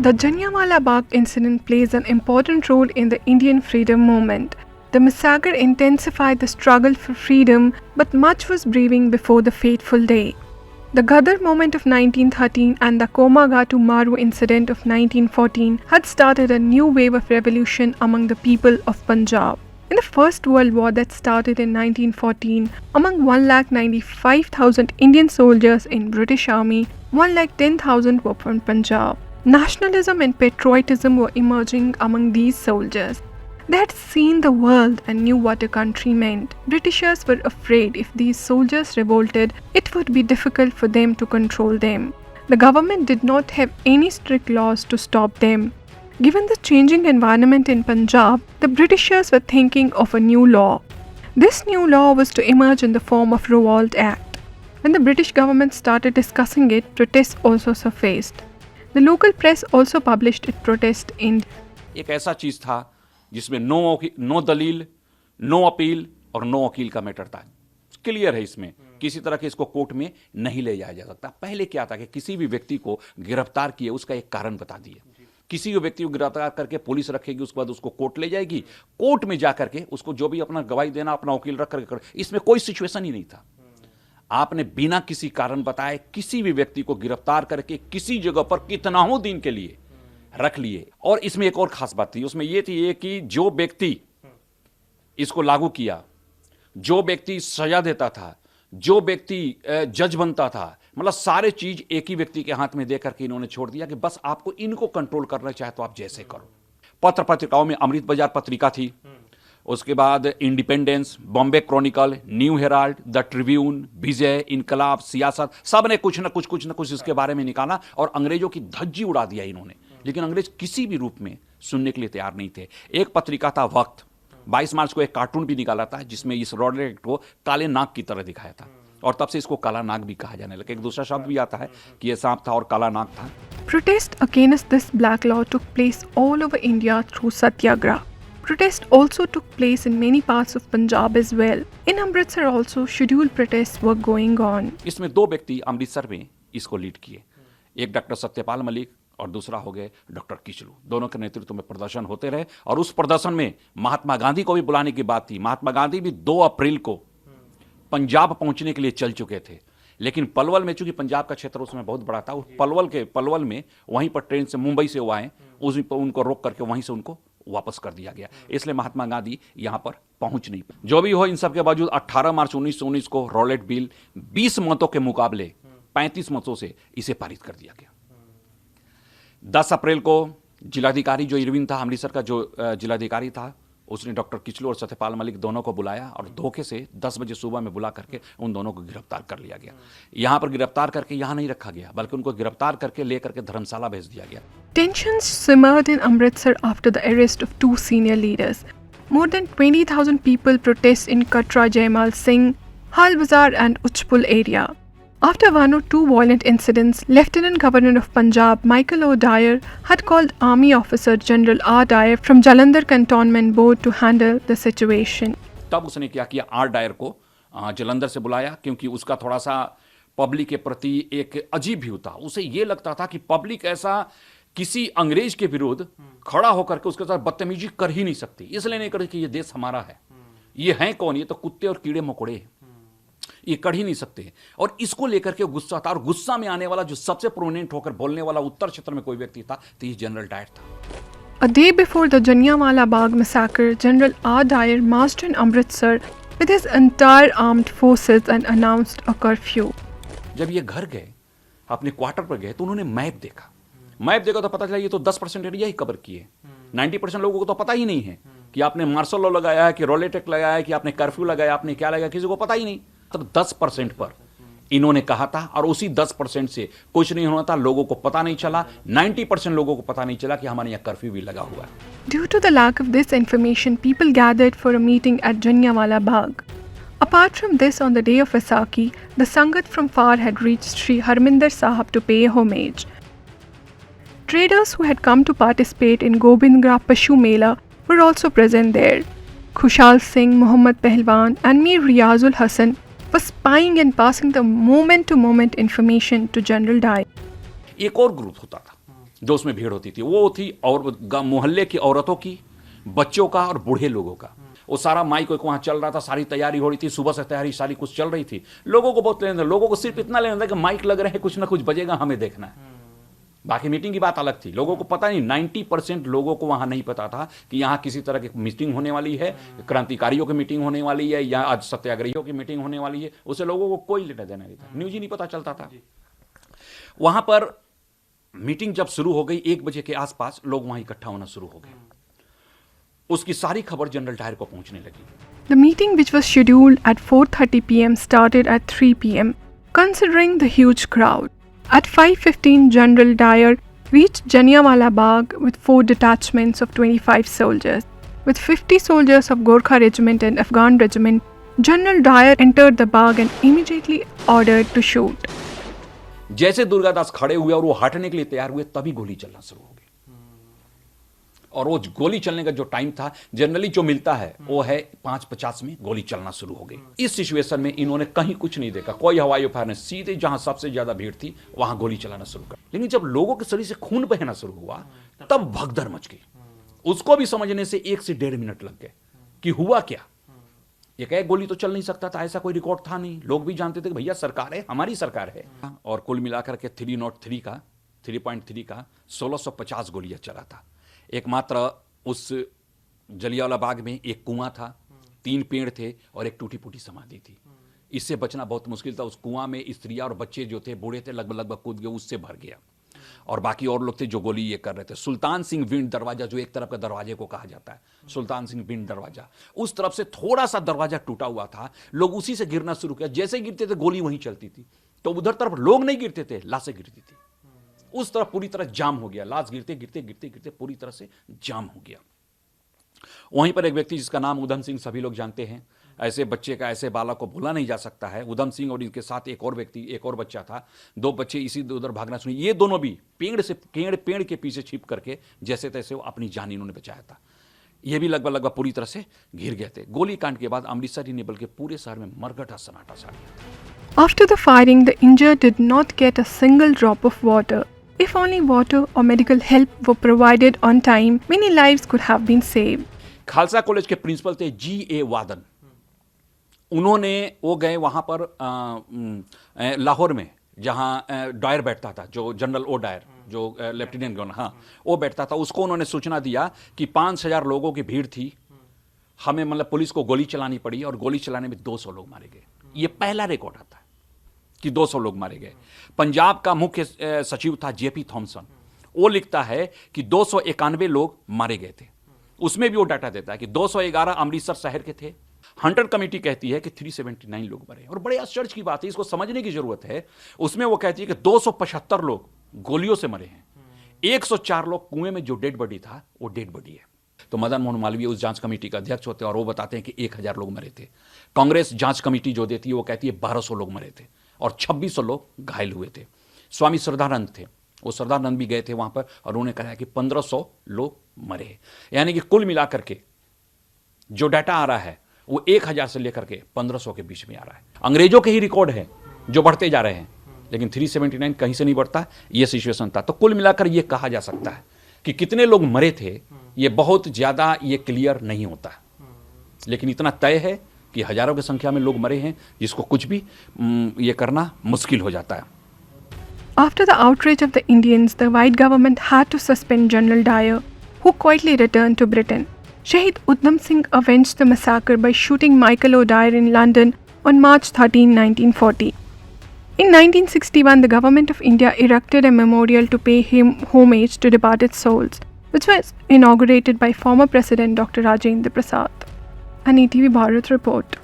The Jallianwala Bagh incident plays an important role in the Indian freedom movement. The massacre intensified the struggle for freedom, but much was brewing before the fateful day. The Ghadar movement of 1913 and the Komagatu Maru incident of 1914 had started a new wave of revolution among the people of Punjab. In the First World War that started in 1914, among 1,95,000 Indian soldiers in British Army, 1,10,000 were from Punjab. Nationalism and patriotism were emerging among these soldiers. They had seen the world and knew what a country meant. Britishers were afraid if these soldiers revolted, it would be difficult for them to control them. The government did not have any strict laws to stop them. Given the changing environment in Punjab, the Britishers were thinking of a new law. This new law was to emerge in the form of Revolt Act. When the British government started discussing it, protests also surfaced. The local press also published its protest in एक ऐसा चीज था जिसमें no दलील, no appeal और no वकील का matter था। क्लियर है, इसमें किसी तरह के इसको कोर्ट में नहीं ले जाया जा सकता। पहले क्या था कि किसी भी व्यक्ति को गिरफ्तार किए उसका एक कारण बता दिए। किसी भी व्यक्ति को गिरफ्तार करके पुलिस रखेगी, उसके बाद उसको कोर्ट ले जाएगी, कोर्ट में जाकर के उसको जो भी अपना गवाही देना, अपना वकील रख करके, इसमें कोई सिचुएशन ही नहीं था। आपने बिना किसी कारण बताए किसी भी व्यक्ति को गिरफ्तार करके किसी जगह पर कितनाओं दिन के लिए रख लिए। और इसमें एक और खास बात थी, उसमें यह थी कि जो व्यक्ति इसको लागू किया, जो व्यक्ति सजा देता था, जो व्यक्ति जज बनता था, मतलब सारे चीज एक ही व्यक्ति के हाथ में देकर के इन्होंने छोड़ दिया कि बस आपको इनको कंट्रोल करना चाहे तो आप जैसे करो। पत्र पत्रिकाओं में अमृत बाजार पत्रिका थी, उसके बाद Independence, Bombay Chronicle, New Herald, the Tribune, Vijay, Inquilab, Siasat, सब ने कुछ न कुछ इसके बारे में निकाला और अंग्रेजों की धज्जी उड़ा दिया इन्होंने। लेकिन अंग्रेज किसी भी रूप में सुनने के लिए तैयार नहीं थे। एक पत्रिका था वक्त, 22 मार्च को एक कार्टून भी निकाला था जिसमें इस रॉलेट एक्ट को काले नाग की तरह दिखाया था और तब से इसको काला नाग भी कहा जाने लगा। एक दूसरा शब्द भी आता है कि ये सांप था और काला नाग था। Protest against this black law took place all over India through Satyagraha. Protest also took place in many parts of Punjab as well. In Amritsar also scheduled protests were going on. इसमें दो व्यक्ति अमृतसर में इसको lead किए, एक doctor Satyapal Malik और दूसरा हो गए डॉक्टर किचलू। दोनों के नेतृत्व में प्रदर्शन होते रहे और उस प्रदर्शन में महात्मा गांधी को भी बुलाने की बात थी। महात्मा गांधी भी 2 अप्रैल को पंजाब पहुंचने के लिए चल चुके थे, लेकिन पलवल में, चूंकि पंजाब का क्षेत्र उसमें बहुत बड़ा था, पलवल में वहीं पर ट्रेन से मुंबई से वो आए, उनको रोक करके वहीं से उनको वापस कर दिया गया। इसलिए महात्मा गांधी यहां पर पहुंच नहीं पाए। जो भी हो, इन सब के बावजूद 18 मार्च 1919 को रॉलेट बिल 20 मतों के मुकाबले 35 मतों से इसे पारित कर दिया गया। 10 अप्रैल को जिलाधिकारी जो इरविन था, अमृतसर का जो जिलाधिकारी था, उसने डॉक्टर किचलू और सत्यपाल मलिक दोनों को बुलाया और धोखे से 10 बजे सुबह में बुला करके उन दोनों को गिरफ्तार कर लिया गया। यहां पर गिरफ्तार करके यहां नहीं रखा गया, बल्कि उनको गिरफ्तार करके लेकर के धर्मशाला भेज दिया गया। Tensions simmered in Amritsar after the arrest of 2 senior leaders. More than 20,000 people protest in Katra, Jaimal Singh, Hal Bazaar and Uchpul area. After 1 or 2 violent incidents, Lieutenant Governor of Punjab, Michael O'Dwyer, had called Army Officer General R. Dyer from Jalandhar Cantonment Board to handle the situation. तब उसने क्या किया, are Dyer को जलंधर से बुलाया, क्योंकि उसका थोड़ा सा पब्लिक के प्रति एक अजीब व्यू था। उसे ये लगता था कि पब्लिक ऐसा किसी अंग्रेज के विरुद्ध खड़ा होकर के उसके साथ बदतमीजी कर ही नहीं सकती, इसलिए नहीं कर कि ये देश हमारा है, ये हैं कौन, ये तो कुत्ते और कीड़े मकोड़े हैं, ये कर ही नहीं सकते। और इसको लेकर के गुस्सा था, और गुस्सा में आने वाला जो सबसे प्रोमिनेंट होकर बोलने वाला उत्तर क्षेत्र में कोई व्यक्ति था तो ये जनरल डायर था। A day before the Jallianwala Bagh massacre, General R. Dyer marched in Amritsar with his entire armed forces and announced a curfew. जब ये घर गए, अपने क्वार्टर पर गए, तो उन्होंने मैप देखा तो पता चला ये तो 10% एरिया ही कवर किए, 90% लोगों को तो पता ही नहीं है कि आपने मार्शल लॉ लगाया है, कि रॉलेट एक्ट लगाया है, कि आपने कर्फ्यू लगाया, आपने क्या लगाया, किसी को पता ही नहीं। तब 10% पर इन्होंने कहा था और उसी 10% से कुछ नहीं होना था, लोगों को पता नहीं चला, 90% लोगों को पता नहीं चला कि हमारे यहाँ कर्फ्यू भी लगा हुआ है। Due to the lack of this information, people gathered for a meeting at Jallianwala Bagh. Apart from this, on the day of Vaisakhi, the Sangat from far had reached Sri Harminder Sahib to pay homage. Traders who had come to participate in Gobindgarh Pashu Mela were also present there. Khushal Singh, Muhammad Pehlwan and Mir Riyazul Hassan were spying and passing the moment-to-moment information to General Dyer. एक और group होता था जो उसमें भीड़ होती थी वो थी और मोहल्ले की औरतों की, बच्चों का और बूढ़े लोगों का। वो सारा माइक वहाँ चल रहा था, सारी तैयारी हो रही थी, सुबह से तैयारी सारी कुछ चल रही थी। लोगों को बहुत लेना था, लोगों को सिर्फ इतना लेना था कि माइक लग रहे हैं, कुछ ना कुछ बजेगा, हमें देखना है। बाकी मीटिंग की बात अलग थी, लोगों को पता नहीं, 90% लोगों को वहां नहीं पता था कि यहाँ किसी तरह की मीटिंग होने वाली है, क्रांतिकारियों की मीटिंग होने वाली है या आज सत्याग्रहियों की मीटिंग होने वाली है। उसे लोगों को कोई लेना देना नहीं था, न्यूज ही नहीं पता चलता था। वहां पर मीटिंग जब शुरू हो गई 1 बजे के आसपास लोग वहां इकट्ठा होना शुरू हो गए। उसकी सारी खबर जनरल डायर को पहुंचने लगी। The meeting, which was scheduled at 4:30 p.m., started at 3 p.m. Considering the huge crowd, at 5:15, General Dyer reached Jallianwala Bagh with 4 detachments of 25 soldiers. With 50 soldiers of Gorkha Regiment and Afghan Regiment, General Dyer entered the Bagh and immediately ordered to shoot. जैसे दुर्गादास खड़े हुए और वो हटने के लिए तैयार हुए, तभी गोली चलना शुरू हो गई। और वो गोली चलने का जो टाइम था जनरली जो मिलता है वो है 5:50 में गोली चलना शुरू हो गई। इस सिचुएशन में इन्होंने कहीं कुछ नहीं देखा, कोई हवाई फायर नहीं, सीधे जहां सबसे ज्यादा भीड़ थी वहां गोली चलाना शुरू कर। लेकिन जब लोगों के शरीर से खून बहना शुरू हुआ तब भगदड़ मच गई। उसको भी समझने से 1 से 1.5 मिनट लग गए कि हुआ क्या। एक गोली तो चल नहीं सकता था, ऐसा कोई रिकॉर्ड था नहीं। लोग भी जानते थे कि भैया सरकार है, हमारी सरकार है। और कुल मिलाकर के 303 का 3.3 का 1650 गोलियां चला था। एकमात्र उस जलियांवाला बाग में एक कुआं था, 3 पेड़ थे और एक टूटी फूटी समाधि थी। इससे बचना बहुत मुश्किल था। उस कुआं में स्त्रियां और बच्चे जो थे, बूढ़े थे, लगभग कूद गए, उससे भर गया। और बाकी और लोग थे जो गोली ये कर रहे थे। सुल्तान सिंह विंड दरवाजा, जो एक तरफ का दरवाजे को कहा जाता है सुल्तान सिंह विंड दरवाजा, उस तरफ से थोड़ा सा दरवाजा टूटा हुआ था। लोग उसी से गिरना शुरू किया। जैसे गिरते थे गोली वहीं चलती थी। तो उधर तरफ लोग नहीं गिरते थे, लाशें गिरती थी। उस तरफ पूरी तरह जाम हो गया। लाश गिरते गिरते गिरते गिरते पूरी तरह से जाम हो गया। वहीं पर एक व्यक्ति जिसका नाम उधम सिंह सभी लोग जानते हैं। ऐसे बच्चे का, ऐसे बालक को भूला नहीं जा सकता है। उधम सिंह और इनके साथ एक और व्यक्ति, एक और बच्चा था। 2 बच्चे इसी उधर भागना शुरू। ये दोनों भी पेड़ के पीछे छिप करके जैसे तैसे वो अपनी जान इन्होंने बचाया था। ये भी लगभग पूरी तरह से घिर गए थे। गोली कांड के बाद अमृतसर ही नहीं बल्कि पूरे शहर में मरघटा सन्नाटा छा गया। After the firing, the injured did not get a single drop of water. If only water or medical help were provided on time, many lives could have been saved. Khalsa college के प्रिंसिपल थे G.A. वादन। उन्होंने वो गए वहां पर लाहौर में, जहां डायर बैठता था, जो जनरल ओ डायर, जो लेफ्टिनेंट गवर्नर, हाँ वो बैठता था। उसको उन्होंने सूचना दिया कि 5000 लोगों की भीड़ थी, हमें मतलब पुलिस को गोली चलानी पड़ी और गोली चलाने में 200 लोग मारे गए। ये पहला रिकॉर्ड आता है कि 200 लोग मारे गए। पंजाब का मुख्य सचिव था J.P. थॉमसन। वो लिखता है कि 291 लोग मारे गए थे। उसमें भी वो डाटा देता है कि 211 अमृतसर शहर के थे। हंटर कमेटी कहती है कि 379 लोग मरे। और बड़े आश्चर्य की बात है, इसको समझने की जरूरत है। उसमें वो कहती है कि 275 लोग गोलियों से मरे हैं, 104 लोग कुएं में जो डेड बॉडी था वो डेड बॉडी है। तो मदन मोहन मालवीय उस जांच कमेटी का अध्यक्ष होते हैं और वो बताते हैं कि 1000 लोग मरे थे। कांग्रेस जांच कमेटी जो देती है वो कहती है 1200 लोग मरे थे और 2600 लोग घायल हुए थे। स्वामी श्रद्धानंद थे, वो श्रद्धानंद भी गए थे वहां पर और उन्होंने कहा कि 1500 लोग मरे। यानी कि कुल मिलाकर के जो डाटा आ रहा है वो 1000 से लेकर के 1500 के बीच में आ रहा है। अंग्रेजों के ही रिकॉर्ड है जो बढ़ते जा रहे हैं, लेकिन 379 कहीं से नहीं बढ़ता। ये सिचुएशन था। तो कुल मिलाकर ये कहा जा सकता है कि कितने लोग मरे थे ये बहुत ज्यादा ये क्लियर नहीं होता, लेकिन इतना तय है कि हजारों की संख्या में लोग मरे हैं, जिसको कुछ भी ये करना मुश्किल हो जाता है। After the outrage of the Indians, the white government had to suspend General Dyer, who quietly returned to Britain. Shahid Udham Singh avenged the massacre by shooting Michael O'Dwyer in London on March 13, 1940. In 1961, the government of India erected a memorial to pay him homage to departed souls, which was inaugurated by former President Dr. Rajendra Prasad. An ETV Bharat report.